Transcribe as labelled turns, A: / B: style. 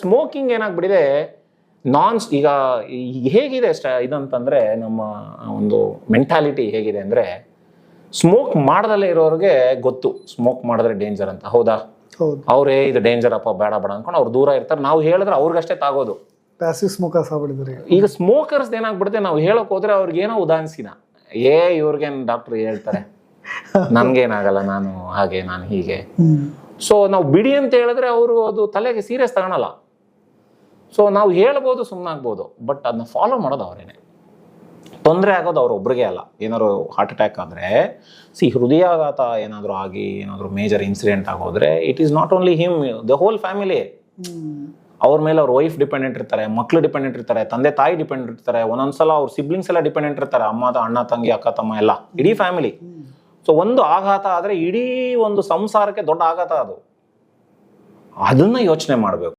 A: Smoking ಏನಾಗ್ಬಿಟ್ಟಿದೆ ಈಗ ಹೇಗಿದೆ ಇದಂತಂದ್ರೆ ನಮ್ಮ ಒಂದು ಮೆಂಟಾಲಿಟಿ ಹೇಗಿದೆ ಅಂದ್ರೆ ಸ್ಮೋಕ್ ಮಾಡದಲ್ಲೇ ಇರೋರಿಗೆ ಗೊತ್ತು ಸ್ಮೋಕ್ ಮಾಡಿದ್ರೆ ಡೇಂಜರ್ ಅಂತ. ಹೌದಾ? ಅವ್ರೇ ಇದು ಡೇಂಜರ್ ಅಪ್ಪ ಬೇಡ ಬೇಡ ಅನ್ಕೊಂಡು ಅವ್ರು ದೂರ ಇರ್ತಾರೆ. ನಾವು ಹೇಳಿದ್ರೆ ಅವ್ರಿಗಷ್ಟೇ ತಾಗೋದು.
B: ಪ್ಯಾಸಿವ್ ಸ್ಮೋಕರ್ಸ್ ಆಗ್ಬಿಟ್ಟಿದ್ದಾರೆ
A: ಈಗ ಸ್ಮೋಕರ್ಸ್ ಏನಾಗ್ಬಿಡುತ್ತೆ, ನಾವು ಹೇಳಕ್ ಹೋದ್ರೆ ಅವ್ರಿಗೆ ಏನೋ ಉದಾಹರಿಸಿನ ಇವ್ರಿಗೇನು ಡಾಕ್ಟರ್ ಹೇಳ್ತಾರೆ ನನ್ಗೇನಾಗಲ್ಲ, ನಾನು ಹಾಗೆ ನಾನು ಹೀಗೆ. ಸೊ ನಾವು ಬಿಡಿ ಅಂತ ಹೇಳಿದ್ರೆ ಅವರು ಅದು ತಲೆಗೆ ಸೀರಿಯಸ್ ತಗೊಳಲ್ಲ. ಸೊ ನಾವು ಹೇಳ್ಬೋದು, ಸುಮ್ಮನಾಗ್ಬೋದು, ಬಟ್ ಅದನ್ನ ಫಾಲೋ ಮಾಡೋದು ಅವರೇನೆ. ತೊಂದರೆ ಆಗೋದು ಅವ್ರೊಬ್ರಿಗೆ ಅಲ್ಲ. ಏನಾದ್ರು ಹಾರ್ಟ್ ಅಟ್ಯಾಕ್ ಆದರೆ ಹೃದಯಾಘಾತ ಏನಾದರೂ ಆಗಿ ಏನಾದರೂ ಮೇಜರ್ ಇನ್ಸಿಡೆಂಟ್ ಆಗೋದ್ರೆ it is not only him, the whole family. ಅವ್ರ ಮೇಲೆ ಅವ್ರ ವೈಫ್ ಡಿಪೆಂಡೆಂಟ್ ಇರ್ತಾರೆ, ಮಕ್ಳು ಡಿಪೆಂಡೆಂಟ್ ಇರ್ತಾರೆ, ತಂದೆ ತಾಯಿ ಡಿಪೆಂಡೆಂಟ್ ಇರ್ತಾರೆ, ಒಂದೊಂದ್ಸಲ ಅವ್ರ ಸಿಬ್ಲಿಂಗ್ಸ್ ಎಲ್ಲ ಡಿಪೆಂಡೆಂಟ್ ಇರ್ತಾರೆ, ಅಣ್ಣ ತಂಗಿ ಅಕ್ಕ ತಮ್ಮ ಎಲ್ಲ, ಇಡೀ ಫ್ಯಾಮಿಲಿ. ಸೊ ಒಂದು ಆಘಾತ ಆದರೆ ಇಡೀ ಒಂದು ಸಂಸಾರಕ್ಕೆ ದೊಡ್ಡ ಆಘಾತ ಅದು. ಅದನ್ನ ಯೋಚನೆ ಮಾಡಬೇಕು.